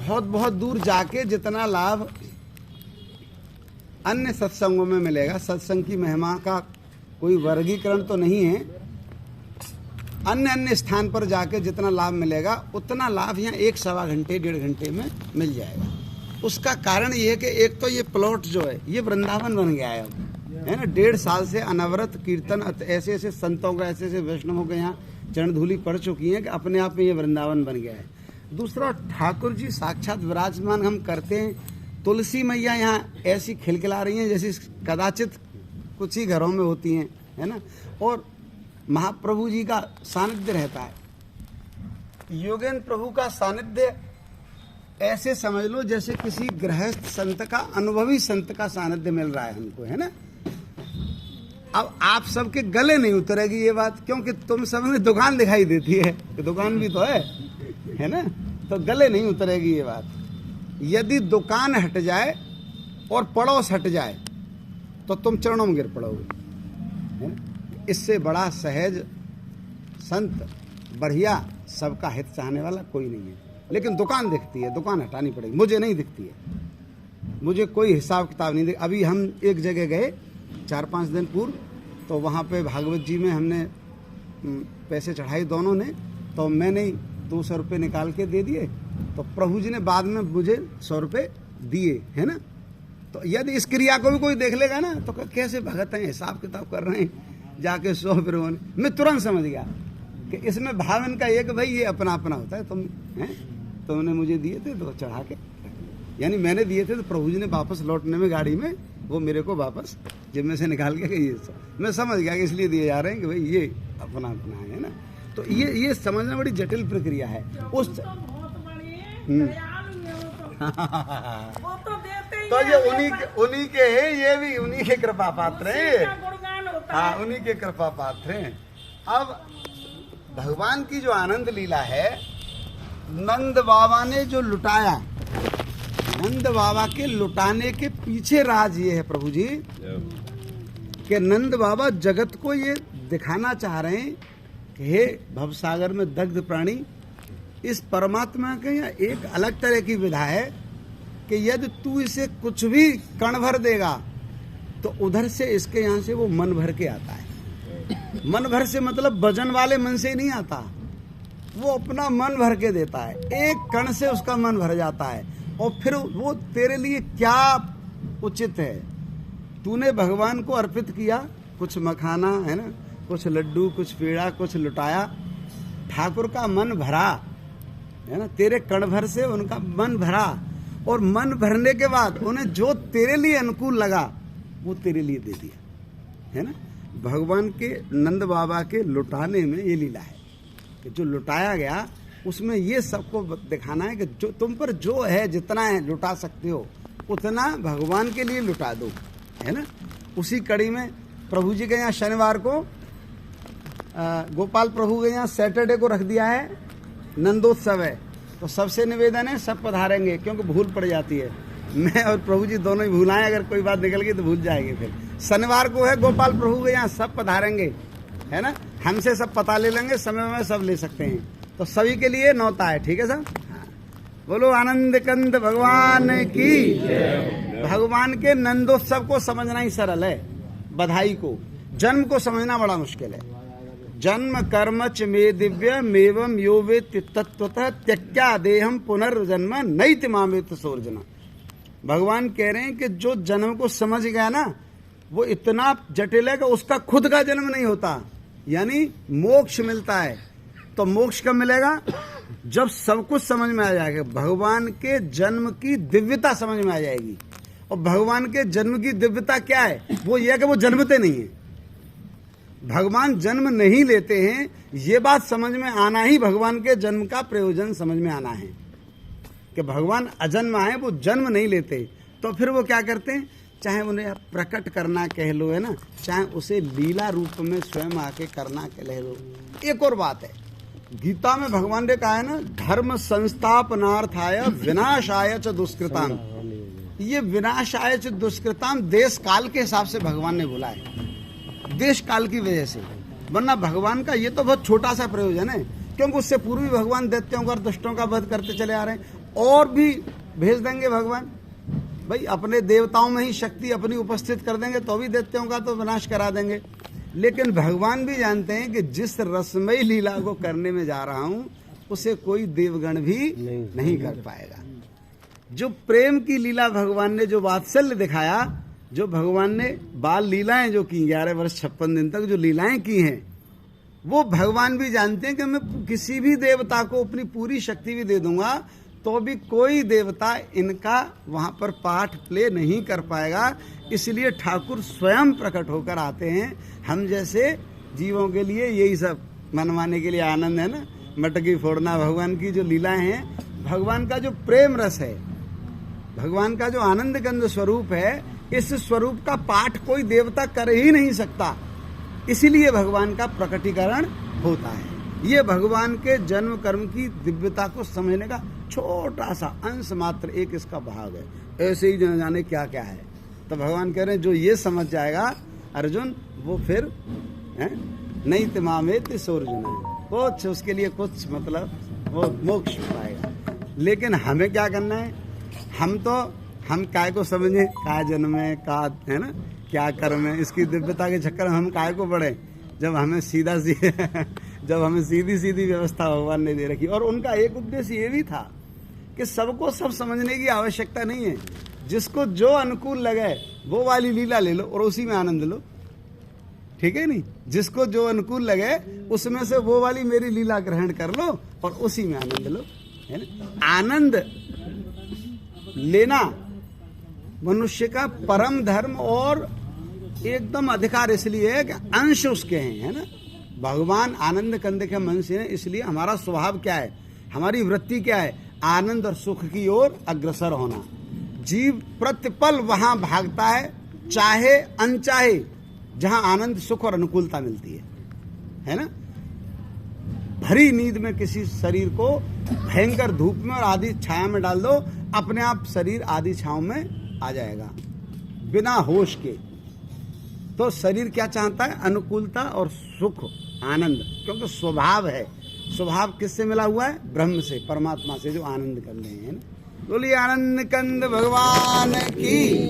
बहुत बहुत दूर जाके जितना लाभ अन्य सत्संगों में मिलेगा, सत्संग की महिमा का कोई वर्गीकरण तो नहीं है, अन्य स्थान पर जाके जितना लाभ मिलेगा उतना लाभ यहाँ 1-1.25 घंटे 1.5 घंटे में मिल जाएगा। उसका कारण ये है कि एक तो ये प्लॉट जो है ये वृंदावन बन गया है अब, है ना। 1.5 साल से अनवरत कीर्तन, ऐसे ऐसे संतों का, ऐसे ऐसे वैष्णवों के यहाँ चरण धूलि पड़ चुकी है कि अपने आप में ये वृंदावन बन गया है। दूसरा, ठाकुर जी साक्षात विराजमान हम करते हैं। तुलसी मैया यहाँ ऐसी खिलखिला रही हैं जैसी कदाचित कुछ ही घरों में होती हैं, है ना। और महाप्रभु जी का सानिध्य रहता है। योगेंद्र प्रभु का सानिध्य ऐसे समझ लो जैसे किसी गृहस्थ संत का, अनुभवी संत का सानिध्य मिल रहा है हमको, है ना। अब आप सबके गले नहीं उतरेगी ये बात, क्योंकि तुम सब में दुकान दिखाई देती है, दुकान भी तो है ना, तो गले नहीं उतरेगी ये बात। यदि दुकान हट जाए और पड़ोस हट जाए तो तुम चरणों में गिर पड़ोगे, है ना। इससे बड़ा सहज संत, बढ़िया, सबका हित चाहने वाला कोई नहीं है। लेकिन दुकान दिखती है, दुकान हटानी पड़ेगी। मुझे नहीं दिखती है, मुझे कोई हिसाब किताब नहीं दिख। अभी हम एक जगह गए 4-5 दिन पूर्व, तो वहाँ पे भागवत जी में हमने पैसे चढ़ाए दोनों ने, तो मैंने 200 रुपये निकाल के दे दिए, तो प्रभु जी ने बाद में मुझे 100 रुपये दिए, है ना। तो यदि इस क्रिया को भी कोई देख लेगा ना तो कैसे भगत हैं, हिसाब किताब कर रहे हैं जाके 100 रुपये। मैं तुरंत समझ गया कि इसमें भाव इनका ये कि भाई ये अपना अपना होता है। तुमने मुझे दिए थे तो चढ़ा के, यानी मैंने दिए थे तो प्रभु जी ने वापस लौटने में गाड़ी में वो मेरे को वापस जेब में से निकाल के ये मैं समझ गया कि इसलिए दिए जा रहे हैं कि भाई ये अपना अपना है ना। तो ये समझना बड़ी जटिल प्रक्रिया है। उस तो ये उन्हीं के है, ये भी उन्हीं के कृपा पात्र हैं। हाँ, उन्हीं के कृपा पात्र हैं। अब भगवान की जो आनंद लीला है, नंद बाबा ने जो लुटाया, नंद बाबा के लुटाने के पीछे राज ये है प्रभु जी कि नंद बाबा जगत को ये दिखाना चाह रहे हैं कि हे भवसागर में दग्ध प्राणी, इस परमात्मा के यहाँ एक अलग तरह की विधा है कि यदि तू इसे कुछ भी कण भर देगा तो उधर से इसके यहाँ से वो मन भर के आता है। मन भर से मतलब वजन वाले मन से नहीं आता, वो अपना मन भर के देता है। एक कण से उसका मन भर जाता है और फिर वो तेरे लिए क्या उचित है। तूने भगवान को अर्पित किया, कुछ मखाना, है ना, कुछ लड्डू, कुछ पेड़ा, कुछ लुटाया, ठाकुर का मन भरा, है ना, तेरे कण भर से उनका मन भरा, और मन भरने के बाद उन्हें जो तेरे लिए अनुकूल लगा वो तेरे लिए दे दिया, है ना। भगवान के नंद बाबा के लुटाने में ये लीला है कि जो लुटाया गया उसमें ये सबको दिखाना है कि जो तुम पर जो है, जितना है लुटा सकते हो उतना भगवान के लिए लुटा दो, है ना। उसी कड़ी में प्रभु जी के यहाँ शनिवार को गोपाल प्रभु के यहाँ सैटरडे को रख दिया है, नंदोत्सव है। तो सबसे निवेदन है सब पधारेंगे, क्योंकि भूल पड़ जाती है। मैं और प्रभु जी दोनों ही भूलाएं, अगर कोई बात निकल गई तो भूल जाएंगे। फिर शनिवार को है गोपाल प्रभु के यहाँ, सब पधारेंगे, है ना। हमसे सब पता ले लेंगे, समय में सब ले सकते हैं। तो सभी के लिए न्योता है, ठीक है साहब। बोलो आनंद कंद भगवान की। भगवान के नंदोत्सव को समझना ही सरल है, बधाई को। जन्म को समझना बड़ा मुश्किल है। जन्म कर्म च मे दिव्य मेवम यो वेत्ति तत्वतः त्यक्त्या देहम पुनर्जन्म नैति मामेत सोर्जना। भगवान कह रहे हैं कि जो जन्म को समझ गया ना, वो इतना जटिल है कि उसका खुद का जन्म नहीं होता, यानी मोक्ष मिलता है। तो मोक्ष कब मिलेगा? जब सब कुछ समझ में आ जाएगा, भगवान के जन्म की दिव्यता समझ में आ जाएगी। और भगवान के जन्म की दिव्यता क्या है? वो ये है कि वो जन्मते नहीं है, भगवान जन्म नहीं लेते हैं। ये बात समझ में आना ही भगवान के जन्म का प्रयोजन समझ में आना है कि भगवान अजन्म आए, वो जन्म नहीं लेते। तो फिर वो क्या करते हैं, चाहे उन्हें प्रकट करना कह लो, है ना, चाहे उसे लीला रूप में स्वयं आके करना कह लो। एक और बात है, गीता में भगवान ने कहा है ना, धर्म संस्थापनार्थाय विनाशाय च दुष्कृताम। ये विनाशाय च दुष्कृताम देश काल के हिसाब से भगवान ने बोला है, देश काल की वजह से। वरना भगवान का ये तो बहुत छोटा सा प्रयोजन है, क्योंकि उससे पूर्व भी भगवान दैत्यों और दुष्टों का वध करते चले आ रहे हैं। और भी भेज देंगे भगवान। भाई अपने देवताओं में ही शक्ति अपनी उपस्थित कर देंगे तो भी दैत्यों का तो विनाश करा देंगे। लेकिन भगवान भी जानते हैं कि जिस रसमयी लीला को करने में जा रहा हूं उसे कोई देवगण भी नहीं कर पाएगा। जो प्रेम की लीला भगवान ने, जो वात्सल्य दिखाया, जो भगवान ने बाल लीलाएं जो की 11 वर्ष 56 दिन तक जो लीलाएं की हैं, वो भगवान भी जानते हैं कि मैं किसी भी देवता को अपनी पूरी शक्ति भी दे दूंगा तो भी कोई देवता इनका वहां पर पार्ट प्ले नहीं कर पाएगा। इसलिए ठाकुर स्वयं प्रकट होकर आते हैं। हम जैसे जीवों के लिए यही सब मनवाने के लिए आनंद है ना, मटकी फोड़ना, भगवान की जो लीलाएं हैं, भगवान का जो प्रेम रस है, भगवान का जो आनंद कंद स्वरूप है, इस स्वरूप का पाठ कोई देवता कर ही नहीं सकता। इसीलिए भगवान का प्रकटीकरण होता है। ये भगवान के जन्म कर्म की दिव्यता को समझने का छोटा सा अंश मात्र एक इसका भाग है। ऐसे ही न जाने क्या क्या है। तो भगवान कह रहे हैं जो ये समझ जाएगा अर्जुन, वो फिर नहीं तिमामेत सोर्जुन है, कुछ उसके लिए कुछ मतलब वो मोक्ष पाएगा। लेकिन हमें क्या करना है? हम काय को समझे, काय जन्म है, का है ना, क्या कर्म है, इसकी दिव्यता के चक्कर में हम काय को पढ़े, जब हमें सीधी सीधी व्यवस्था भगवान ने दे रखी। और उनका एक उद्देश्य ये भी था कि सबको सब समझने की आवश्यकता नहीं है। जिसको जो अनुकूल लगे वो वाली लीला ले लो और उसी में आनंद लो, ठीक है नहीं? जिसको जो अनुकूल लगे उसमें से वो वाली मेरी लीला ग्रहण कर लो और उसी में आनंद लो, है ना? आनंद लेना मनुष्य का परम धर्म और एकदम अधिकार इसलिए है कि अंश उसके हैं, है ना? भगवान आनंद कंद के मन से हैं, इसलिए हमारा स्वभाव क्या है, हमारी वृत्ति क्या है? आनंद और सुख की ओर अग्रसर होना। जीव प्रतिपल वहां भागता है, चाहे अनचाहे, जहां आनंद सुख और अनुकूलता मिलती है ना? भरी नींद में किसी शरीर को भयंकर धूप में और आधी छाया में डाल दो, अपने आप शरीर आधी छांव में आ जाएगा बिना होश के। तो शरीर क्या चाहता है? अनुकूलता और सुख, आनंद, क्योंकि स्वभाव है। स्वभाव किससे मिला हुआ है? ब्रह्म से, परमात्मा से, जो आनंद कर रहे हैं। बोलिए आनंद कंद भगवान की।